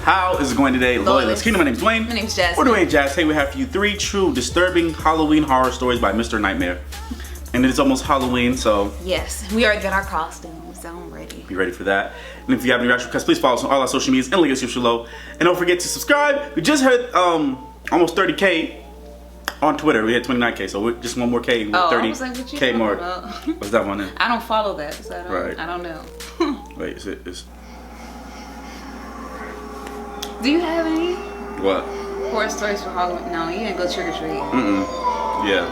How is it going today, Loyalist Kingdom? My name's Dwayne. My name's Jazz. We're Dwayne Jazz. Hey, we have for you 3 true, disturbing Halloween horror stories by Mr. Nightmare. And it's almost Halloween, so... Yes, we already got our costumes, so I'm ready. Be ready for that. And if you have any reaction requests, please follow us on all our social medias and link us below. And don't forget to subscribe. We just hit almost 30K on Twitter. We hit 29K, so we're just one more K. 30K more. What's that one then? I don't follow that, so I don't know. Wait, is it? Do you have any? What? Horror stories for Halloween? No, you didn't go trick or treat. Yeah.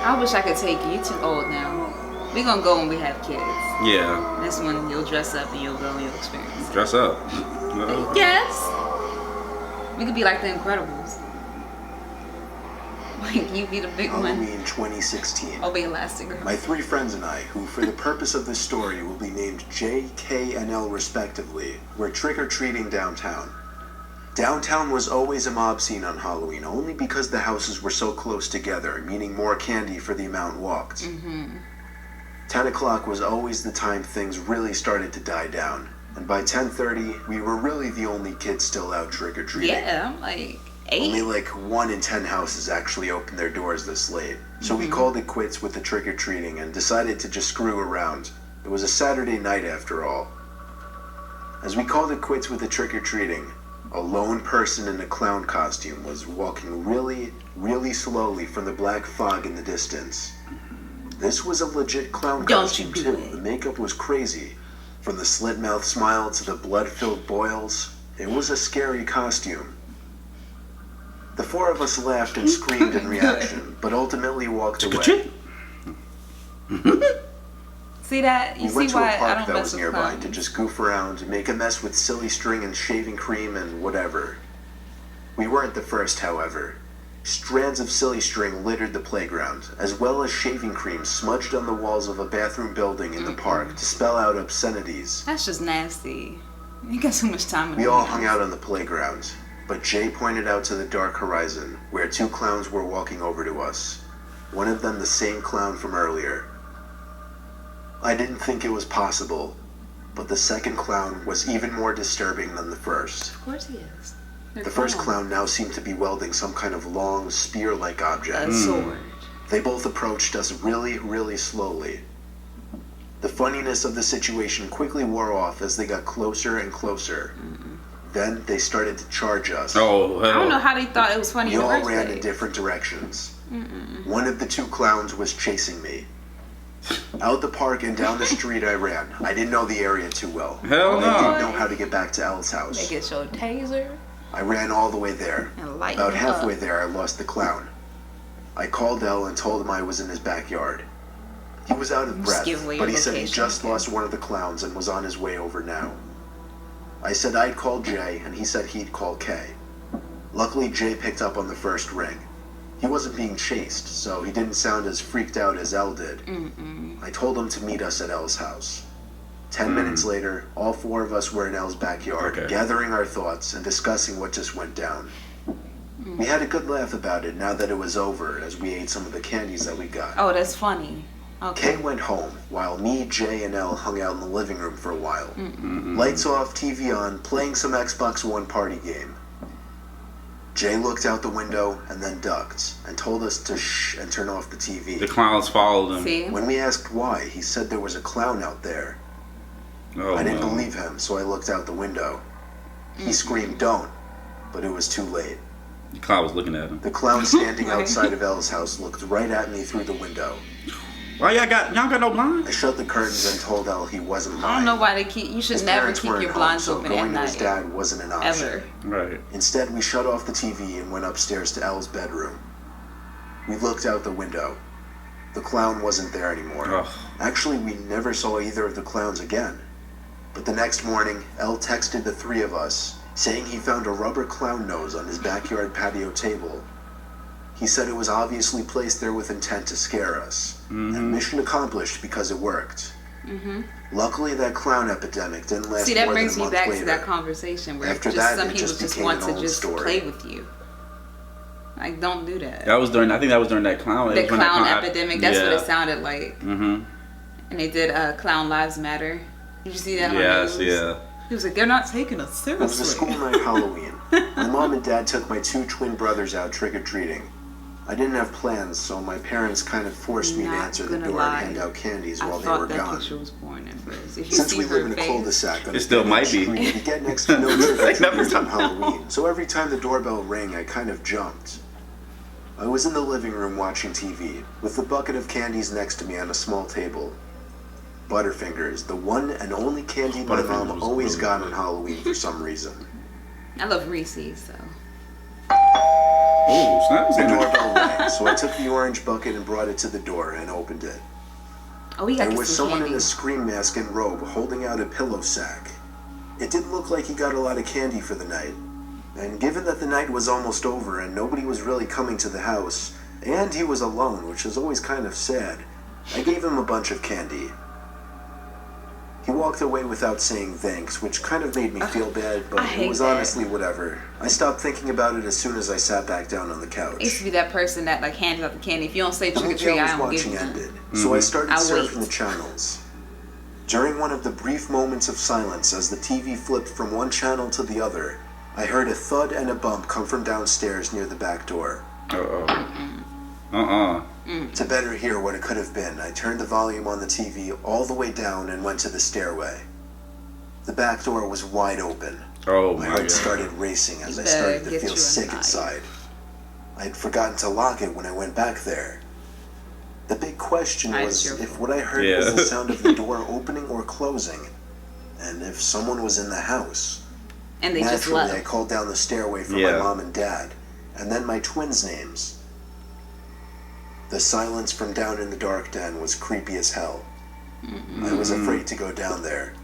I wish I could take you. You're too old now. We're gonna go when we have kids. Yeah. That's when you'll dress up and you'll go and you'll experience. Dress up? No. Yes. We could be like the Incredibles. Like you be the big one. Halloween 2016. I'll be Elastigirl. My 3 friends and I, who for the purpose of this story will be named J, K, and L respectively, were trick-or-treating downtown. Downtown was always a mob scene on Halloween, only because the houses were so close together, meaning more candy for the amount walked. 10 o'clock was always the time things really started to die down. And by 10:30, we were really the only kids still out trick-or-treating. Yeah, I'm like 8. Only like 1 in 10 houses actually opened their doors this late. So we called it quits with the trick-or-treating and decided to just screw around. It was a Saturday night after all. As we called it quits with the trick-or-treating, a lone person in a clown costume was walking really, really slowly from the black fog in the distance. This was a legit clown costume too. The makeup was crazy. From the slit-mouth smile to the blood-filled boils, it was a scary costume. The 4 of us laughed and screamed in reaction, but ultimately walked away. See that? You we went see to why a I park don't that mess was with nearby clowns. to just goof around, make a mess with silly string and shaving cream and whatever. We weren't the first, however. Strands of silly string littered the playground, as well as shaving cream smudged on the walls of a bathroom building in the park to spell out obscenities. That's just nasty. You got so much time. We all hung out on the playground, but Jay pointed out to the dark horizon, where 2 clowns were walking over to us. One of them the same clown from earlier. I didn't think it was possible, but the second clown was even more disturbing than the first. Of course he is. The first clown now seemed to be wielding some kind of long, spear-like object. A sword. They both approached us really, really slowly. The funniness of the situation quickly wore off as they got closer and closer. Then they started to charge us. Oh, hell. I don't know how they thought it was funny. We in the all first ran place. in different directions. One of the 2 clowns was chasing me. Out the park and down the street I ran. I didn't know the area too well. Hell no. I didn't know how to get back to Elle's house. They get your taser. I ran all the way there. And light About him halfway up. there, I lost the clown. I called Elle and told him I was in his backyard. He was out of breath, give away but he your said he location, just okay. lost one of the clowns and was on his way over now. I said I'd call Jay, and he said he'd call Kay. Luckily, Jay picked up on the first ring. He wasn't being chased, so he didn't sound as freaked out as Elle did. I told him to meet us at Elle's house. 10 minutes later, all 4 of us were in Elle's backyard, gathering our thoughts and discussing what just went down. We had a good laugh about it now that it was over, as we ate some of the candies that we got. Oh, that's funny. Okay. Kay went home, while me, Jay, and Elle hung out in the living room for a while. Lights off, TV on, playing some Xbox One party game. Jay looked out the window and then ducked, and told us to shh and turn off the TV. The clowns followed him. See? When we asked why, he said there was a clown out there. Oh, I didn't no. believe him, so I looked out the window. He screamed, "Don't," but it was too late. The clown was looking at him. The clown standing outside of Elle's house looked right at me through the window. Why y'all got no blinds? I shut the curtains and told Elle he wasn't lying. I don't know why they keep. You should His never parents keep weren't your home, blinds so open going at to his night. dad wasn't an option. Ever. Right. Instead, we shut off the TV and went upstairs to Elle's bedroom. We looked out the window. The clown wasn't there anymore. Ugh. Actually, we never saw either of the clowns again. But the next morning, Elle texted the 3 of us, saying he found a rubber clown nose on his backyard patio table. He said it was obviously placed there with intent to scare us. And mission accomplished because it worked. Luckily, that clown epidemic didn't last See, that more than brings a me month back later. to that conversation where After just that, some it people just just became want an to old just story. play with you. Like, don't do that. That was during. I think that was during that clown. The clown epidemic. That's what it sounded like. Mm-hmm. And they did Clown Lives Matter. Did you see that? Yes. on the news? Yeah. He was like, they're not taking us It was seriously. a school night Halloween. My mom and dad took my 2 twin brothers out trick-or-treating. I didn't have plans, so my parents kind of forced me to answer the door and hand out candies while they were gone. I thought that picture was porn at first. If you Since see we live her in a face, cul-de-sac on It still might be. we get next to no trick-or-treaters on Halloween, so every time the doorbell rang, I kind of jumped. I was in the living room watching TV, with a bucket of candies next to me on a small table. Butterfingers, the one and only candy my mom always got on Halloween for some reason. I love Reese's, so. Oh, snaps. The doorbell rang, so I took the orange bucket and brought it to the door and opened it. Oh, we got There was some someone candy. in a scream mask and robe holding out a pillow sack. It didn't look like he got a lot of candy for the night. And given that the night was almost over and nobody was really coming to the house, and he was alone, which is always kind of sad, I gave him a bunch of candy. He walked away without saying thanks, which kind of made me feel bad, but it was honestly whatever. I stopped thinking about it as soon as I sat back down on the couch. I used to be that person that like hands out the candy. If you don't say The trick or movie treat, I I was don't give watching you none. ended, so I started I'll surfing wait. the channels. During one of the brief moments of silence as the TV flipped from one channel to the other, I heard a thud and a bump come from downstairs near the back door. To better hear what it could have been, I turned the volume on the TV all the way down and went to the stairway. The back door was wide open. Oh My my heart god. started racing as I better started to get feel you sick inside. I had forgotten to lock it when I went back there. The big question was if what I heard was the sound of the door opening or closing, and if someone was in the house. And they just Naturally, left. I called down the stairway for my mom and dad, and then my twins' names. The silence from down in the dark den was creepy as hell. I was afraid to go down there.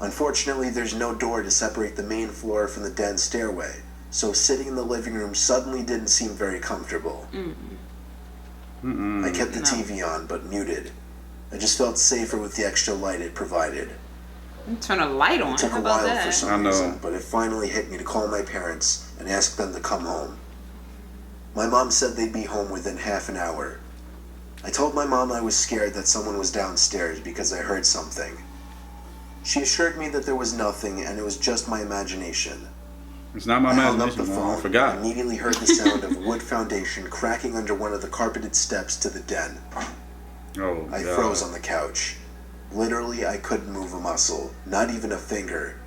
Unfortunately, there's no door to separate the main floor from the den stairway, so sitting in the living room suddenly didn't seem very comfortable. I kept the TV on, but muted. I just felt safer with the extra light it provided. Turn a light on. It took How a about while that? for some reason, but it finally hit me to call my parents and ask them to come home. My mom said they'd be home within half an hour. I told my mom I was scared that someone was downstairs because I heard something. She assured me that there was nothing and it was just my imagination. It's not my I hung up imagination. the I phone forgot. and immediately heard the sound of wood foundation cracking under one of the carpeted steps to the den. Oh, I God. froze on the couch. Literally, I couldn't move a muscle, not even a finger.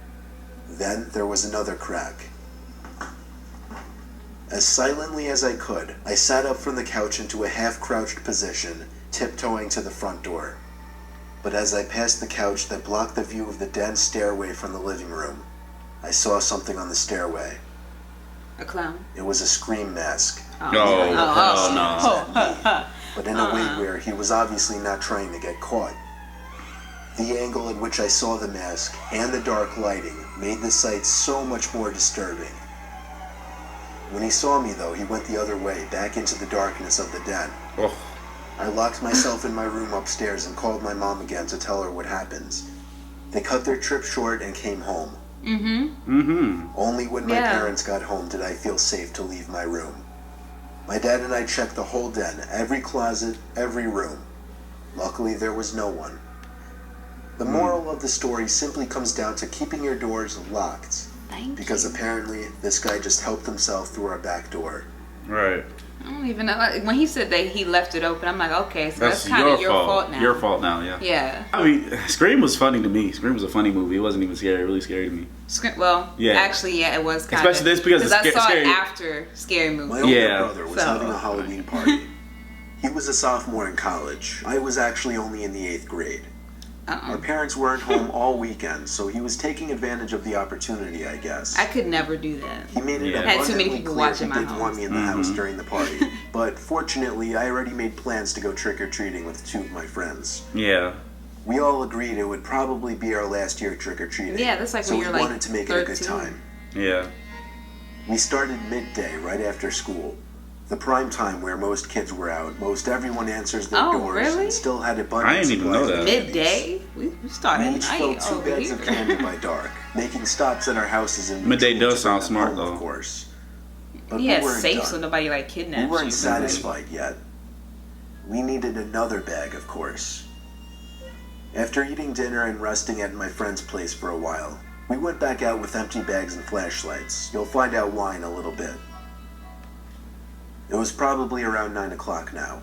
Then there was another crack. As silently as I could, I sat up from the couch into a half-crouched position, tiptoeing to the front door. But as I passed the couch that blocked the view of the dense stairway from the living room, I saw something on the stairway. A clown. It was a scream mask. No. But in a way where he was obviously not trying to get caught. The angle at which I saw the mask and the dark lighting made the sight so much more disturbing. When he saw me, though, he went the other way, back into the darkness of the den. Oh. I locked myself in my room upstairs and called my mom again to tell her what happened. They cut their trip short and came home. Only when my parents got home did I feel safe to leave my room. My dad and I checked the whole den, every closet, every room. Luckily, there was no one. The moral of the story simply comes down to keeping your doors locked. Because apparently, this guy just helped himself through our back door. Right. I don't even know. When he said that he left it open, I'm like, okay, so that's kind of your fault now. Your fault now, yeah. Yeah. I mean, Scream was funny to me. Scream was a funny movie. It wasn't even scary. Really scary to me. Well, actually, yeah, it was kind of. Especially this because I saw scary. It after Scary Movie. My older brother was having a Halloween party. He was a sophomore in college. I was actually only in the 8th grade. Our parents weren't home all weekend, so he was taking advantage of the opportunity, I guess. I could never do that. He made it had too many people watching my he didn't want me in the house during the party. But fortunately, I already made plans to go trick-or-treating with 2 of my friends. Yeah. We all agreed it would probably be our last year trick-or-treating. Yeah, that's like so when you're we like wanted to make 13. it a good time. Yeah. We started midday, right after school. The prime time where most kids were out. Most everyone answers their doors and still had abundance. I didn't even know that. Midday? We started We each filled 2 bags of candy by dark, making stops at our houses in Midday between does to sound bring smart, them home, though. Of course. But Yeah, we weren't safe done. so nobody like kidnaps you. We weren't satisfied yet. We needed another bag, of course. After eating dinner and resting at my friend's place for a while, We went back out with empty bags and flashlights. You'll find out why in a little bit. It was probably around 9 o'clock now.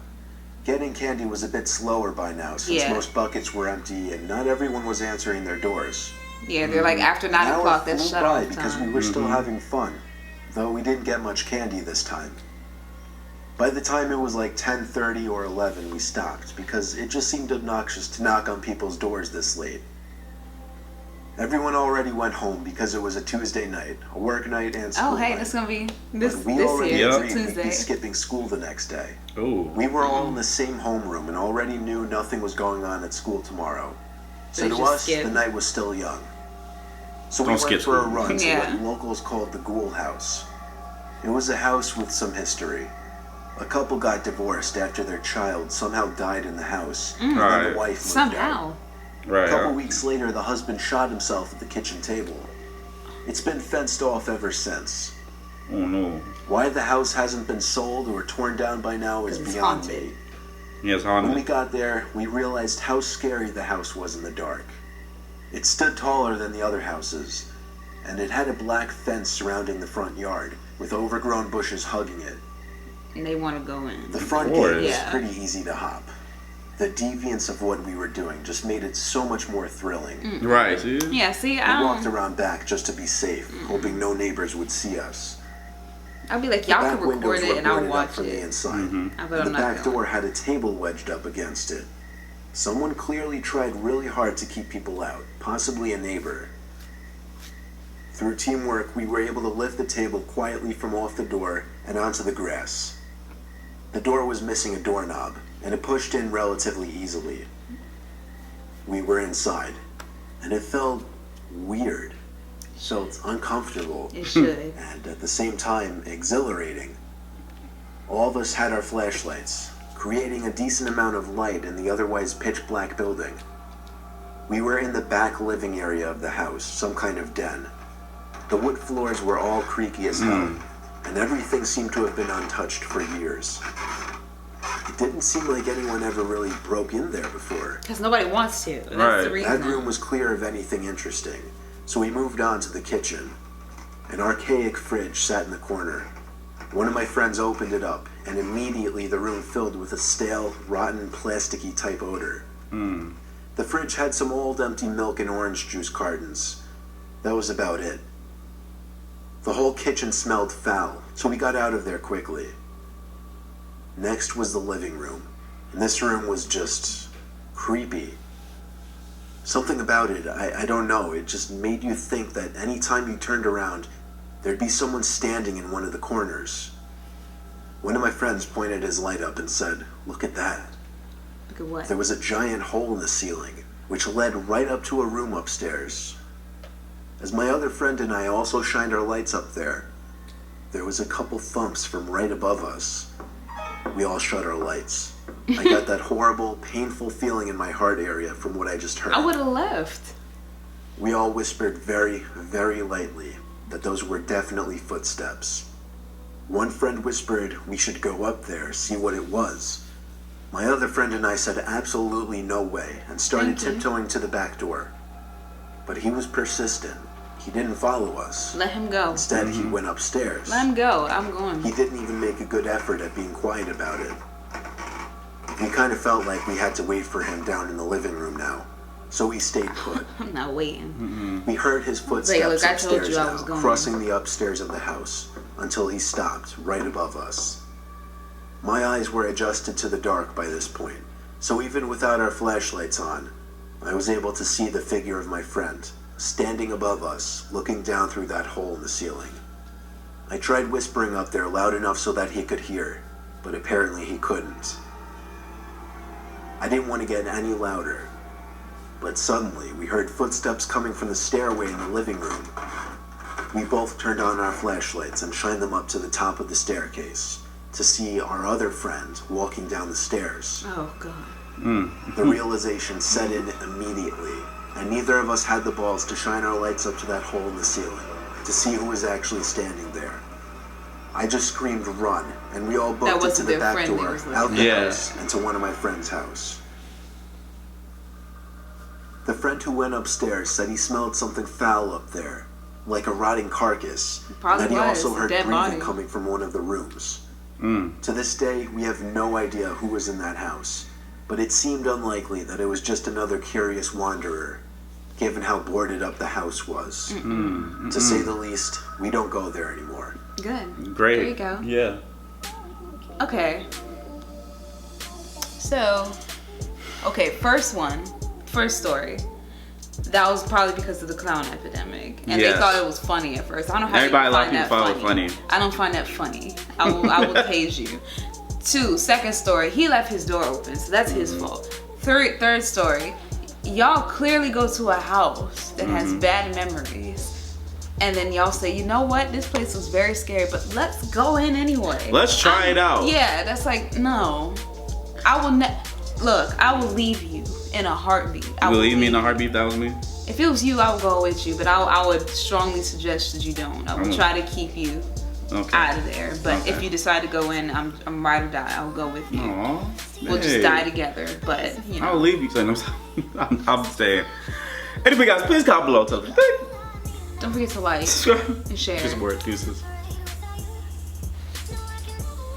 Getting candy was a bit slower by now since most buckets were empty and not everyone was answering their doors. Yeah, they're like after 9 o'clock, that's shut off time. Because we were still having fun, though we didn't get much candy this time. By the time it was like 10:30 or 11, we stopped because it just seemed obnoxious to knock on people's doors this late. Everyone already went home because it was a Tuesday night, a work night and school night. That's gonna be this year. Tuesday. We'd be skipping school the next day. Ooh. We were all in the same homeroom and already knew nothing was going on at school tomorrow. So to us, the night was still young. So we went for a run to what locals called the Ghoul House. It was a house with some history. A couple got divorced after their child somehow died in the house, and then the wife moved out. A couple weeks later, the husband shot himself at the kitchen table. It's been fenced off ever since. Oh no. Why the house hasn't been sold or torn down by now is beyond me. Yeah, it's haunted. When we got there, we realized how scary the house was in the dark. It stood taller than the other houses, and it had a black fence surrounding the front yard, with overgrown bushes hugging it. And they want to go in. The front gate was pretty easy to hop. The deviance of what we were doing just made it so much more thrilling. Right. Yeah, see, we walked around back just to be safe, hoping no neighbors would see us. I'll be like, y'all can record it and I'll watch from the inside. The back door had a table wedged up against it. Someone clearly tried really hard to keep people out, possibly a neighbor. Through teamwork, we were able to lift the table quietly from off the door and onto the grass. The door was missing a doorknob, and it pushed in relatively easily. We were inside, and it felt weird. Felt uncomfortable. It should. And at the same time, exhilarating. All of us had our flashlights, creating a decent amount of light in the otherwise pitch black building. We were in the back living area of the house, some kind of den. The wood floors were all creaky as hell, and everything seemed to have been untouched for years. It didn't seem like anyone ever really broke in there before. Because nobody wants to. That's the reason. That room was clear of anything interesting, so we moved on to the kitchen. An archaic fridge sat in the corner. One of my friends opened it up, and immediately the room filled with a stale, rotten, plasticky type odor. The fridge had some old empty milk and orange juice cartons. That was about it. The whole kitchen smelled foul, so we got out of there quickly. Next was the living room, and this room was just creepy. Something about it, I don't know, it just made you think that any time you turned around, there'd be someone standing in one of the corners. One of my friends pointed his light up and said, "Look at that." Look at what? There was a giant hole in the ceiling, which led right up to a room upstairs. As my other friend and I also shined our lights up there was a couple thumps from right above us. We all shut our lights. I got that horrible, painful feeling in my heart area from what I just heard. I would have left. We all whispered very, very lightly that those were definitely footsteps. One friend whispered we should go up there, see what it was. My other friend and I said absolutely no way and started tiptoeing to the back door. But he was persistent. He didn't follow us. Let him go. Instead, he went upstairs. Let him go. I'm going. He didn't even make a good effort at being quiet about it. We kind of felt like we had to wait for him down in the living room now, so we stayed put. I'm not waiting. We heard his footsteps I upstairs told you I now, was going. crossing the upstairs of the house, until he stopped right above us. My eyes were adjusted to the dark by this point, so even without our flashlights on, I was able to see the figure of my friend, standing above us, looking down through that hole in the ceiling. I tried whispering up there loud enough so that he could hear, but apparently he couldn't. I didn't want to get any louder, but suddenly we heard footsteps coming from the stairway in the living room. We both turned on our flashlights and shined them up to the top of the staircase to see our other friend walking down the stairs. Oh, God. The realization set in immediately, and neither of us had the balls to shine our lights up to that hole in the ceiling to see who was actually standing there. I just screamed, "Run," and we all booked into the back door, out the house, and to one of my friend's house. The friend who went upstairs said he smelled something foul up there, like a rotting carcass, Probably and that he also heard dead breathing body. coming from one of the rooms. To this day, we have no idea who was in that house, but it seemed unlikely that it was just another curious wanderer, given how boarded up the house was. To say the least, we don't go there anymore. Good. Great. There you go. Yeah. Okay. So, okay, first story. That was probably because of the clown epidemic, and Yes. they thought it was funny at first. I don't know how Everybody, you a lot of find that people thought it funny. was funny. I don't find that funny. I will page you. Second story, he left his door open, so that's his fault. Third story, y'all clearly go to a house that has bad memories, and then y'all say, you know what, this place was very scary, but let's go in anyway. Let's try it out. Yeah, that's like, no. I will leave you in a heartbeat. You will leave me in a heartbeat if that was me? If it was you, I would go with you, but I would strongly suggest that you don't. I would try to keep you out of there. But if you decide to go in, I'm ride or die. I'll go with you. Aww. We'll just die together. But you know, I'll leave you. I'm staying. Anyway, guys, please comment below. Tell us what you think. don't forget to like Subscribe. and share. Just a word. Deuces.